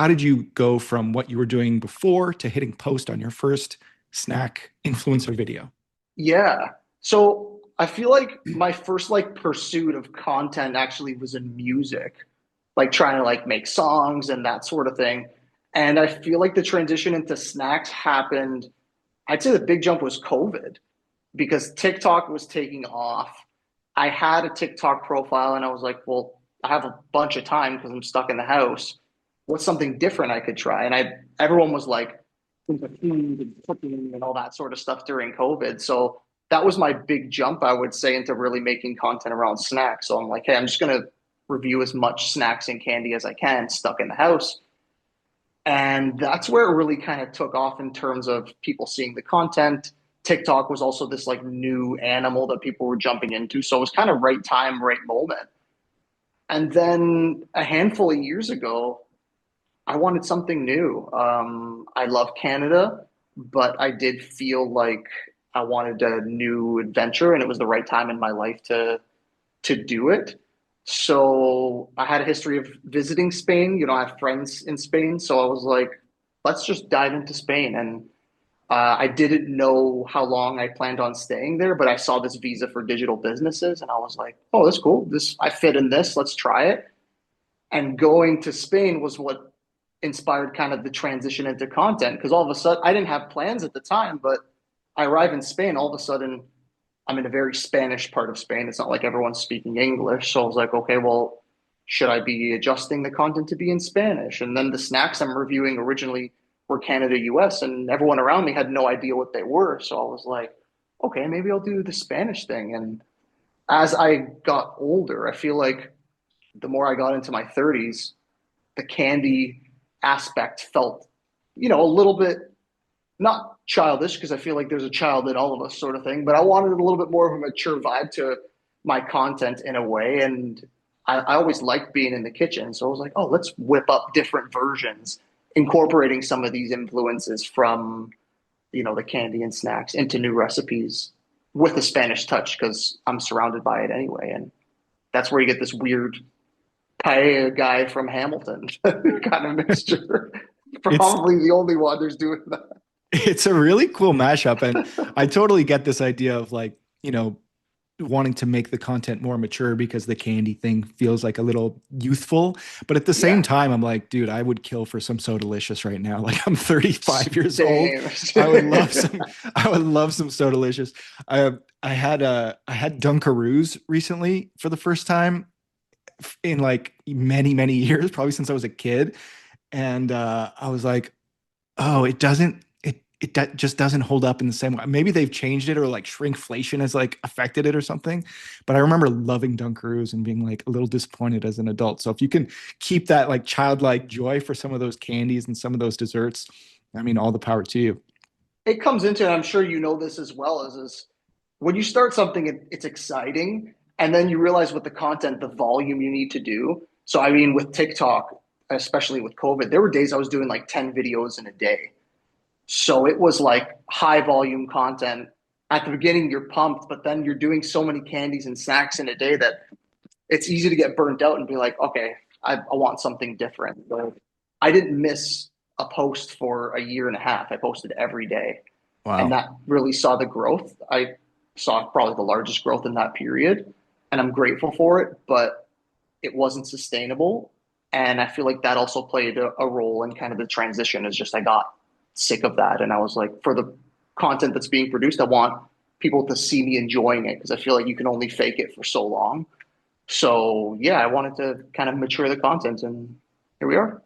how did you go from what you were doing before to hitting post on your first snack influencer video? Yeah. So I feel like my first like pursuit of content actually was in music, like trying to like make songs and that sort of thing. And I feel like the transition into snacks happened, I'd say the big jump was COVID because TikTok was taking off. I had a TikTok profile and I was like, well, I have a bunch of time because I'm stuck in the house. What's something different I could try? And everyone was like, into food and cooking and all that sort of stuff during COVID. So that was my big jump, I would say, into really making content around snacks. So I'm like, hey, I'm just going to review as much snacks and candy as I can stuck in the house. And that's where it really kind of took off in terms of people seeing the content. TikTok was also this like new animal that people were jumping into. So it was kind of right time, right moment. And then a handful of years ago, I wanted something new. I love Canada, but I did feel like I wanted a new adventure, and it was the right time in my life to do it. So I had a history of visiting Spain. You know, I have friends in Spain, so I was like, let's just dive into Spain. And I didn't know how long I planned on staying there, but I saw this visa for digital businesses, and I was like, oh, that's cool. This I fit in this. Let's try it. And going to Spain was what inspired kind of the transition into content because all of a sudden I didn't have plans at the time, but I arrive in Spain, all of a sudden I'm in a very Spanish part of Spain. It's not like everyone's speaking English. So I was like, okay, well, should I be adjusting the content to be in Spanish? And then the snacks I'm reviewing originally were Canada, US, and everyone around me had no idea what they were. So I was like, okay, maybe I'll do the Spanish thing. And as I got older, I feel like the more I got into my 30s, the candy aspect felt, a little bit not childish because I feel like there's a child in all of us sort of thing, but I wanted a little bit more of a mature vibe to my content in a way. And I always liked being in the kitchen. So I was like, oh, let's whip up different versions, incorporating some of these influences from, the candy and snacks into new recipes with a Spanish touch because I'm surrounded by it anyway. And that's where you get this weird paella guy from Hamilton kind of mixture. It's Probably the only one there's doing that. it's a really cool mashup, and I totally get this idea of like, wanting to make the content more mature because the candy thing feels like a little youthful. But at the same Yeah, time, I'm like, dude, I would kill for some So Delicious right now. Like I'm 35 years old. same. I would love some, I would love some So Delicious. I had Dunkaroos recently for the first time in like many, many years, probably since I was a kid. And I was like, oh, it just doesn't hold up in the same way. Maybe they've changed it or like shrinkflation has like affected it or something. But I remember loving Dunkaroos and being like a little disappointed as an adult. So if you can keep that like childlike joy for some of those candies and some of those desserts, I mean, all the power to you. It comes into, and I'm sure you know this as well, is when you start something, it's exciting, and then you realize with the content, the volume you need to do. So I mean, with TikTok, especially with COVID, there were days I was doing like 10 videos in a day. So it was like high volume content. At the beginning, you're pumped, but then you're doing so many candies and snacks in a day that it's easy to get burnt out and be like, okay, I want something different. But I didn't miss a post for a year and a half. I posted every day, and Wow. that really saw the growth. I saw probably the largest growth in that period, and I'm grateful for it, but it wasn't sustainable. And I feel like that also played a role in kind of the transition is just I got sick of that. And I was like, for the content that's being produced, I want people to see me enjoying it because I feel like you can only fake it for so long. So yeah, I wanted to kind of mature the content, and here we are.